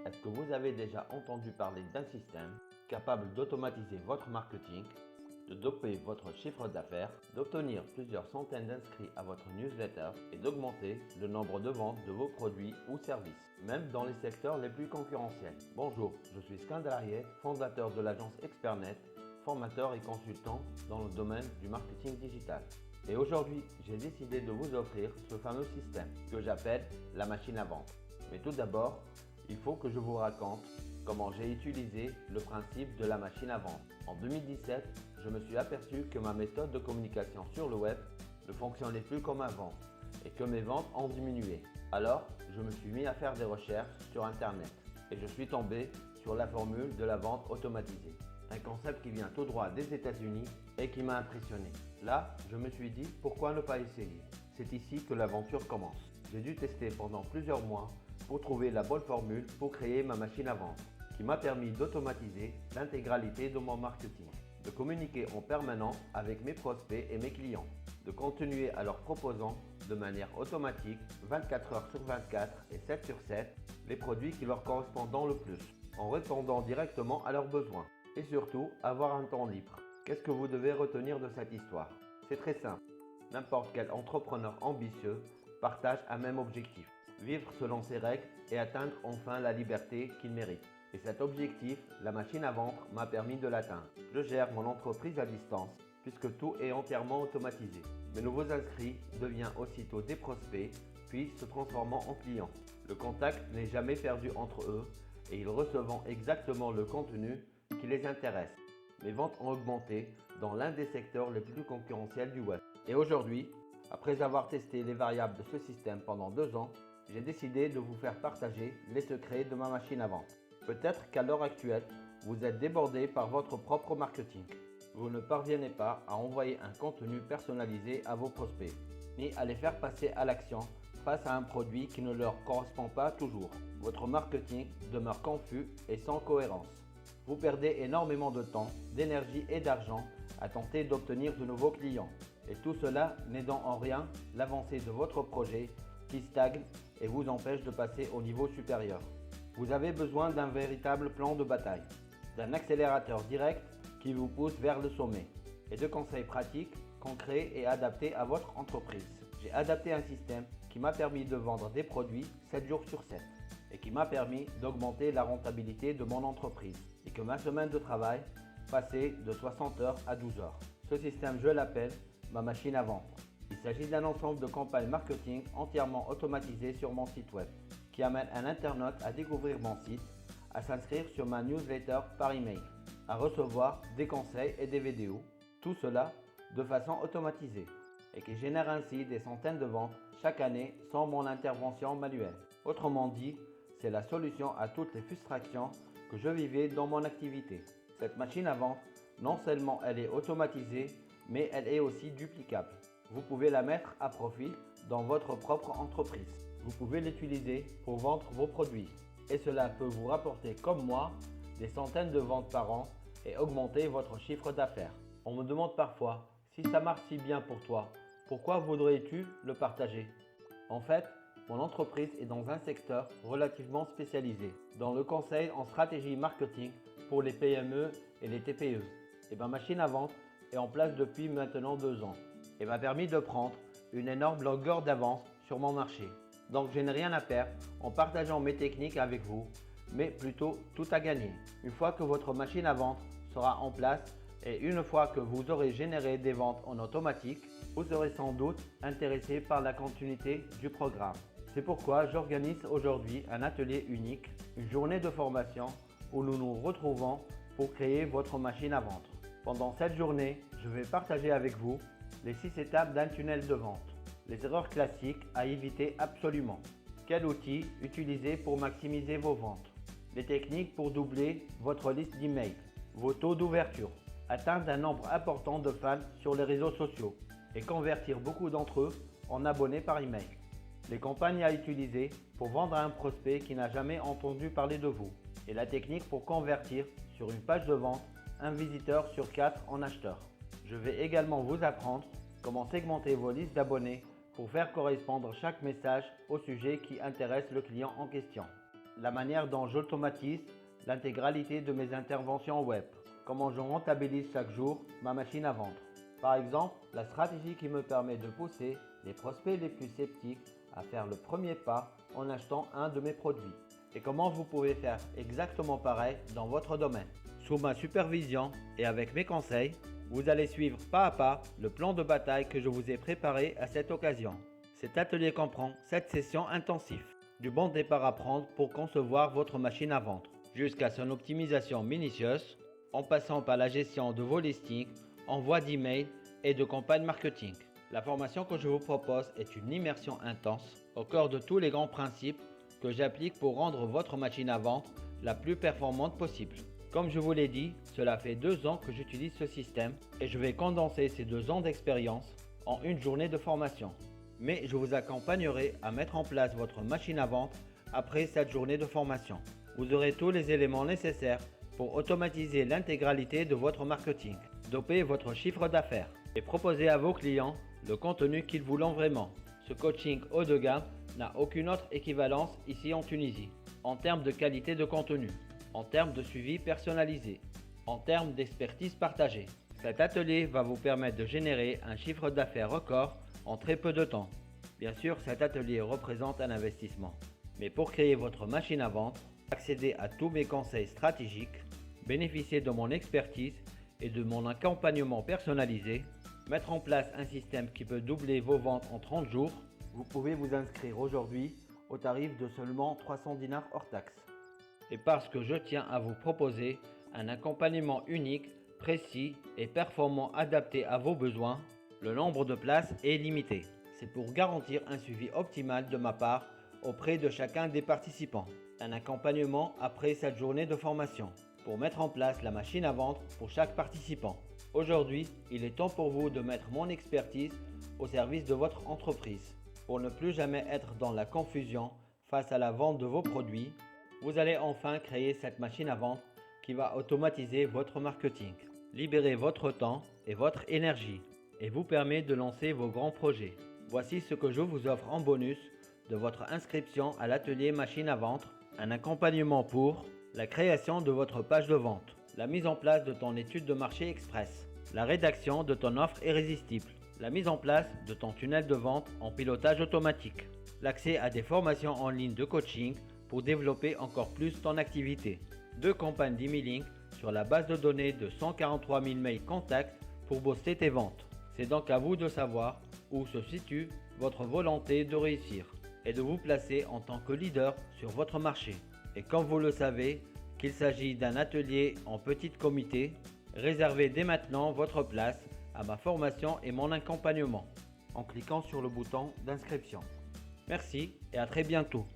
Est-ce que vous avez déjà entendu parler d'un système capable d'automatiser votre marketing, de doper votre chiffre d'affaires, d'obtenir plusieurs centaines d'inscrits à votre newsletter et d'augmenter le nombre de ventes de vos produits ou services, même dans les secteurs les plus concurrentiels? Bonjour, je suis Skandarié, fondateur de l'agence Expertnet, formateur et consultant dans le domaine du marketing digital. Et aujourd'hui, j'ai décidé de vous offrir ce fameux système que j'appelle la machine à vente. Mais tout d'abord, il faut que je vous raconte comment j'ai utilisé le principe de la machine à vente. En 2017, je me suis aperçu que ma méthode de communication sur le web ne fonctionnait plus comme avant et que mes ventes ont diminué. Alors, je me suis mis à faire des recherches sur Internet et je suis tombé sur la formule de la vente automatisée. Un concept qui vient tout droit des États-Unis et qui m'a impressionné. Là, je me suis dit, pourquoi ne pas essayer? C'est ici que l'aventure commence. J'ai dû tester pendant plusieurs mois pour trouver la bonne formule pour créer ma machine à vente, qui m'a permis d'automatiser l'intégralité de mon marketing, de communiquer en permanence avec mes prospects et mes clients, de continuer à leur proposant de manière automatique 24 heures sur 24 et 7 sur 7 les produits qui leur correspondent le plus, en répondant directement à leurs besoins. Et surtout, avoir un temps libre. Qu'est-ce que vous devez retenir de cette histoire? C'est très simple. N'importe quel entrepreneur ambitieux partage un même objectif. Vivre selon ses règles et atteindre enfin la liberté qu'il mérite. Et cet objectif, la machine à vendre m'a permis de l'atteindre. Je gère mon entreprise à distance puisque tout est entièrement automatisé. Mes nouveaux inscrits deviennent aussitôt des prospects puis se transformant en clients. Le contact n'est jamais perdu entre eux et ils reçoivent exactement le contenu qui les intéresse. Mes ventes ont augmenté dans l'un des secteurs les plus concurrentiels du web. Et aujourd'hui, après avoir testé les variables de ce système pendant 2 ans, j'ai décidé de vous faire partager les secrets de ma machine à vente. Peut-être qu'à l'heure actuelle, vous êtes débordé par votre propre marketing. Vous ne parvenez pas à envoyer un contenu personnalisé à vos prospects, ni à les faire passer à l'action face à un produit qui ne leur correspond pas toujours. Votre marketing demeure confus et sans cohérence. Vous perdez énormément de temps, d'énergie et d'argent à tenter d'obtenir de nouveaux clients. Et tout cela n'aidant en rien l'avancée de votre projet qui stagne et vous empêche de passer au niveau supérieur. Vous avez besoin d'un véritable plan de bataille, d'un accélérateur direct qui vous pousse vers le sommet et de conseils pratiques, concrets et adaptés à votre entreprise. J'ai adapté un système qui m'a permis de vendre des produits 7 jours sur 7 et qui m'a permis d'augmenter la rentabilité de mon entreprise et que ma semaine de travail passait de 60 heures à 12 heures. Ce système, je l'appelle ma machine à vendre. Il s'agit d'un ensemble de campagnes marketing entièrement automatisées sur mon site web qui amène un internaute à découvrir mon site, à s'inscrire sur ma newsletter par email, à recevoir des conseils et des vidéos, tout cela de façon automatisée et qui génère ainsi des centaines de ventes chaque année sans mon intervention manuelle. Autrement dit, c'est la solution à toutes les frustrations que je vivais dans mon activité. Cette machine à vente, non seulement elle est automatisée, mais elle est aussi duplicable. Vous pouvez la mettre à profit dans votre propre entreprise. Vous pouvez l'utiliser pour vendre vos produits. Et cela peut vous rapporter, comme moi, des centaines de ventes par an et augmenter votre chiffre d'affaires. On me demande parfois, si ça marche si bien pour toi, pourquoi voudrais-tu le partager? En fait, mon entreprise est dans un secteur relativement spécialisé, dans le conseil en stratégie marketing pour les PME et les TPE. Et ma machine à vente est en place depuis maintenant 2 ans et m'a permis de prendre une énorme longueur d'avance sur mon marché. Donc je n'ai rien à perdre en partageant mes techniques avec vous, mais plutôt tout à gagner. Une fois que votre machine à vente sera en place et une fois que vous aurez généré des ventes en automatique, vous serez sans doute intéressé par la continuité du programme. C'est pourquoi j'organise aujourd'hui un atelier unique, une journée de formation où nous nous retrouvons pour créer votre machine à vendre. Pendant cette journée, je vais partager avec vous les 6 étapes d'un tunnel de vente, les erreurs classiques à éviter absolument, quel outil utiliser pour maximiser vos ventes, les techniques pour doubler votre liste d'emails, vos taux d'ouverture, atteindre un nombre important de fans sur les réseaux sociaux et convertir beaucoup d'entre eux en abonnés par email, les campagnes à utiliser pour vendre à un prospect qui n'a jamais entendu parler de vous et la technique pour convertir sur une page de vente un visiteur sur 4 en acheteur. Je vais également vous apprendre comment segmenter vos listes d'abonnés pour faire correspondre chaque message au sujet qui intéresse le client en question. la manière dont j'automatise l'intégralité de mes interventions web, comment je rentabilise chaque jour ma machine à vendre. Par exemple, la stratégie qui me permet de pousser les prospects les plus sceptiques à faire le premier pas en achetant un de mes produits. Et comment vous pouvez faire exactement pareil dans votre domaine. Sous ma supervision et avec mes conseils, vous allez suivre pas à pas le plan de bataille que je vous ai préparé à cette occasion. Cet atelier comprend 7 sessions intensives, du bon départ à prendre pour concevoir votre machine à vendre, jusqu'à son optimisation minutieuse, en passant par la gestion de vos listings, envoi d'emails et de campagnes marketing. La formation que je vous propose est une immersion intense au cœur de tous les grands principes que j'applique pour rendre votre machine à vendre la plus performante possible. Comme je vous l'ai dit, cela fait 2 ans que j'utilise ce système et je vais condenser ces 2 ans d'expérience en une journée de formation. Mais je vous accompagnerai à mettre en place votre machine à vendre après cette journée de formation. Vous aurez tous les éléments nécessaires pour automatiser l'intégralité de votre marketing, doper votre chiffre d'affaires et proposer à vos clients le contenu qu'ils voulent vraiment. Ce coaching haut de gamme n'a aucune autre équivalence ici en Tunisie, en termes de qualité de contenu, en termes de suivi personnalisé, en termes d'expertise partagée. Cet atelier va vous permettre de générer un chiffre d'affaires record en très peu de temps. Bien sûr, cet atelier représente un investissement. Mais pour créer votre machine à vendre, accéder à tous mes conseils stratégiques, bénéficier de mon expertise et de mon accompagnement personnalisé, mettre en place un système qui peut doubler vos ventes en 30 jours, vous pouvez vous inscrire aujourd'hui au tarif de seulement 300 dinars hors taxe. Et parce que je tiens à vous proposer un accompagnement unique, précis et performant adapté à vos besoins, le nombre de places est limité. C'est pour garantir un suivi optimal de ma part auprès de chacun des participants. Un accompagnement après cette journée de formation pour mettre en place la machine à vendre pour chaque participant. Aujourd'hui, il est temps pour vous de mettre mon expertise au service de votre entreprise. Pour ne plus jamais être dans la confusion face à la vente de vos produits, vous allez enfin créer cette machine à vendre qui va automatiser votre marketing, libérer votre temps et votre énergie et vous permet de lancer vos grands projets. Voici ce que je vous offre en bonus de votre inscription à l'atelier machine à vendre, un accompagnement pour la création de votre page de vente, la mise en place de ton étude de marché express, la rédaction de ton offre irrésistible, la mise en place de ton tunnel de vente en pilotage automatique, l'accès à des formations en ligne de coaching pour développer encore plus ton activité, 2 campagnes d'emailing sur la base de données de 143 000 mails contacts pour booster tes ventes. C'est donc à vous de savoir où se situe votre volonté de réussir et de vous placer en tant que leader sur votre marché. Et comme vous le savez, qu'il s'agit d'un atelier en petit comité, réservez dès maintenant votre place à ma formation et mon accompagnement en cliquant sur le bouton d'inscription. Merci et à très bientôt.